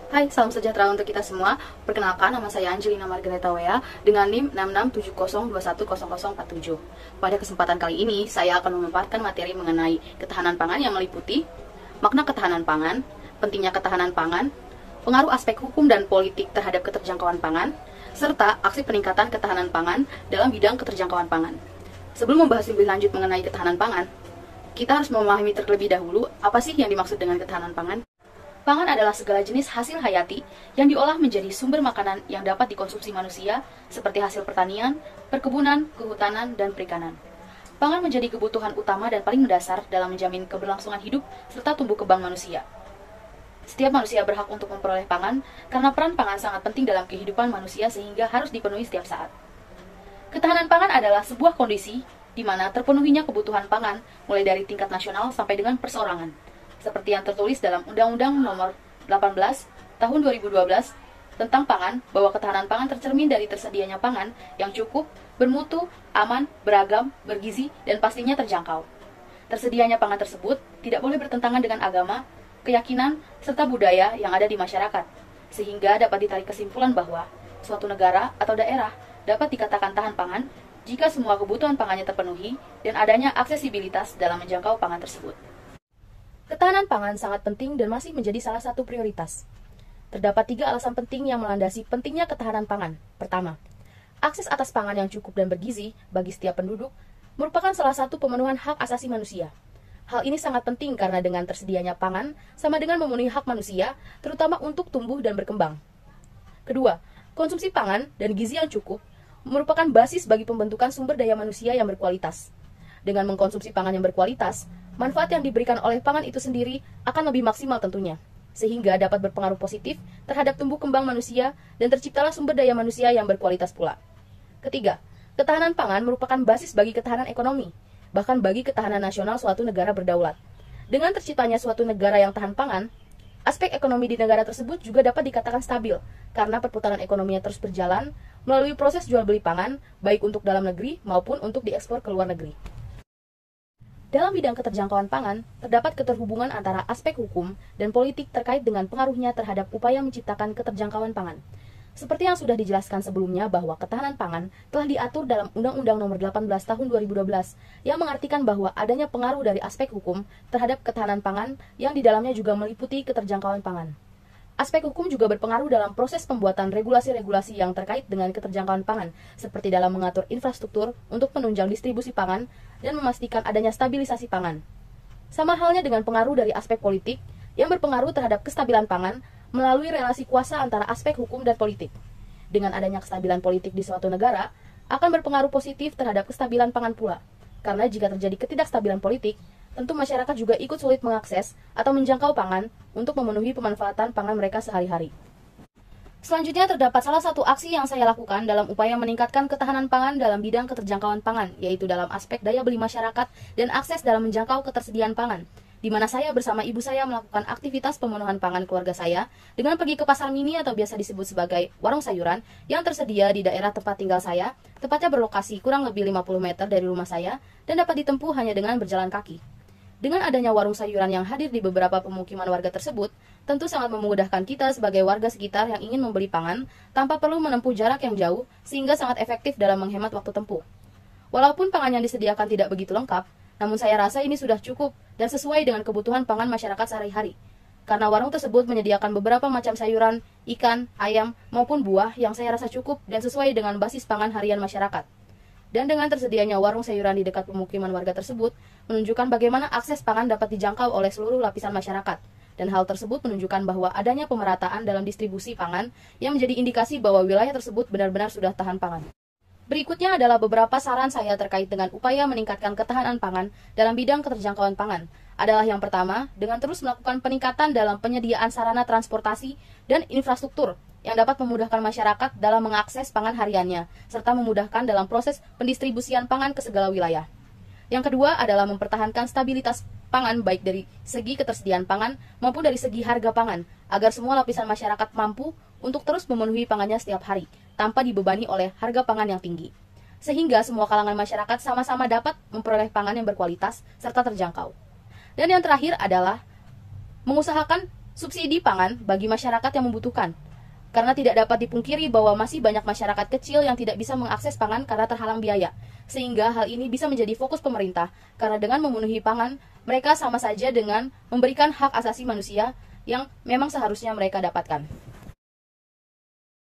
Hai, salam sejahtera untuk kita semua. Perkenalkan, nama saya Angelina Margareta Wea dengan NIM 6670210047. Pada kesempatan kali ini, saya akan memaparkan materi mengenai ketahanan pangan yang meliputi makna ketahanan pangan, pentingnya ketahanan pangan, pengaruh aspek hukum dan politik terhadap keterjangkauan pangan, serta aksi peningkatan ketahanan pangan dalam bidang keterjangkauan pangan. Sebelum membahas lebih lanjut mengenai ketahanan pangan, kita harus memahami terlebih dahulu apa sih yang dimaksud dengan ketahanan pangan. Pangan adalah segala jenis hasil hayati yang diolah menjadi sumber makanan yang dapat dikonsumsi manusia, seperti hasil pertanian, perkebunan, kehutanan, dan perikanan. Pangan menjadi kebutuhan utama dan paling mendasar dalam menjamin keberlangsungan hidup serta tumbuh kembang manusia. Setiap manusia berhak untuk memperoleh pangan karena peran pangan sangat penting dalam kehidupan manusia sehingga harus dipenuhi setiap saat. Ketahanan pangan adalah sebuah kondisi di mana terpenuhinya kebutuhan pangan mulai dari tingkat nasional sampai dengan perseorangan, seperti yang tertulis dalam Undang-Undang Nomor 18 Tahun 2012 tentang pangan, bahwa ketahanan pangan tercermin dari tersedianya pangan yang cukup, bermutu, aman, beragam, bergizi, dan pastinya terjangkau. Tersedianya pangan tersebut tidak boleh bertentangan dengan agama, keyakinan, serta budaya yang ada di masyarakat, sehingga dapat ditarik kesimpulan bahwa suatu negara atau daerah dapat dikatakan tahan pangan jika semua kebutuhan pangannya terpenuhi dan adanya aksesibilitas dalam menjangkau pangan tersebut. Ketahanan pangan sangat penting dan masih menjadi salah satu prioritas. Terdapat 3 alasan penting yang melandasi pentingnya ketahanan pangan. Pertama, akses atas pangan yang cukup dan bergizi bagi setiap penduduk merupakan salah satu pemenuhan hak asasi manusia. Hal ini sangat penting karena dengan tersedianya pangan sama dengan memenuhi hak manusia, terutama untuk tumbuh dan berkembang. Kedua, konsumsi pangan dan gizi yang cukup merupakan basis bagi pembentukan sumber daya manusia yang berkualitas. Dengan mengkonsumsi pangan yang berkualitas, manfaat yang diberikan oleh pangan itu sendiri akan lebih maksimal tentunya, sehingga dapat berpengaruh positif terhadap tumbuh kembang manusia dan terciptalah sumber daya manusia yang berkualitas pula. Ketiga, ketahanan pangan merupakan basis bagi ketahanan ekonomi, bahkan bagi ketahanan nasional suatu negara berdaulat. Dengan terciptanya suatu negara yang tahan pangan, aspek ekonomi di negara tersebut juga dapat dikatakan stabil, karena perputaran ekonominya terus berjalan melalui proses jual beli pangan, baik untuk dalam negeri maupun untuk diekspor ke luar negeri. Dalam bidang keterjangkauan pangan, terdapat keterhubungan antara aspek hukum dan politik terkait dengan pengaruhnya terhadap upaya menciptakan keterjangkauan pangan. Seperti yang sudah dijelaskan sebelumnya bahwa ketahanan pangan telah diatur dalam Undang-Undang Nomor 18 Tahun 2012 yang mengartikan bahwa adanya pengaruh dari aspek hukum terhadap ketahanan pangan yang di dalamnya juga meliputi keterjangkauan pangan. Aspek hukum juga berpengaruh dalam proses pembuatan regulasi-regulasi yang terkait dengan keterjangkauan pangan, seperti dalam mengatur infrastruktur untuk penunjang distribusi pangan dan memastikan adanya stabilisasi pangan. Sama halnya dengan pengaruh dari aspek politik yang berpengaruh terhadap kestabilan pangan melalui relasi kuasa antara aspek hukum dan politik. Dengan adanya kestabilan politik di suatu negara, akan berpengaruh positif terhadap kestabilan pangan pula. Karena jika terjadi ketidakstabilan politik, tentu masyarakat juga ikut sulit mengakses atau menjangkau pangan untuk memenuhi pemanfaatan pangan mereka sehari-hari. Selanjutnya terdapat salah satu aksi yang saya lakukan dalam upaya meningkatkan ketahanan pangan dalam bidang keterjangkauan pangan, yaitu dalam aspek daya beli masyarakat dan akses dalam menjangkau ketersediaan pangan, di mana saya bersama ibu saya melakukan aktivitas pemenuhan pangan keluarga saya dengan pergi ke pasar mini atau biasa disebut sebagai warung sayuran yang tersedia di daerah tempat tinggal saya, tepatnya berlokasi kurang lebih 50 meter dari rumah saya dan dapat ditempuh hanya dengan berjalan kaki. Dengan adanya warung sayuran yang hadir di beberapa pemukiman warga tersebut, tentu sangat memudahkan kita sebagai warga sekitar yang ingin membeli pangan tanpa perlu menempuh jarak yang jauh, sehingga sangat efektif dalam menghemat waktu tempuh. Walaupun pangan yang disediakan tidak begitu lengkap, namun saya rasa ini sudah cukup dan sesuai dengan kebutuhan pangan masyarakat sehari-hari. Karena warung tersebut menyediakan beberapa macam sayuran, ikan, ayam, maupun buah yang saya rasa cukup dan sesuai dengan basis pangan harian masyarakat. Dan dengan tersedianya warung sayuran di dekat pemukiman warga tersebut, menunjukkan bagaimana akses pangan dapat dijangkau oleh seluruh lapisan masyarakat. Dan hal tersebut menunjukkan bahwa adanya pemerataan dalam distribusi pangan yang menjadi indikasi bahwa wilayah tersebut benar-benar sudah tahan pangan. Berikutnya adalah beberapa saran saya terkait dengan upaya meningkatkan ketahanan pangan dalam bidang keterjangkauan pangan. Adalah yang pertama, dengan terus melakukan peningkatan dalam penyediaan sarana transportasi dan infrastruktur yang dapat memudahkan masyarakat dalam mengakses pangan hariannya, serta memudahkan dalam proses pendistribusian pangan ke segala wilayah. Yang kedua adalah mempertahankan stabilitas pangan baik dari segi ketersediaan pangan maupun dari segi harga pangan, agar semua lapisan masyarakat mampu untuk terus memenuhi pangannya setiap hari, tanpa dibebani oleh harga pangan yang tinggi. Sehingga semua kalangan masyarakat sama-sama dapat memperoleh pangan yang berkualitas serta terjangkau. Dan yang terakhir adalah mengusahakan Subsidi pangan bagi masyarakat yang membutuhkan. Karena tidak dapat dipungkiri bahwa masih banyak masyarakat kecil yang tidak bisa mengakses pangan karena terhalang biaya. Sehingga hal ini bisa menjadi fokus pemerintah, karena dengan memenuhi pangan, mereka sama saja dengan memberikan hak asasi manusia yang memang seharusnya mereka dapatkan.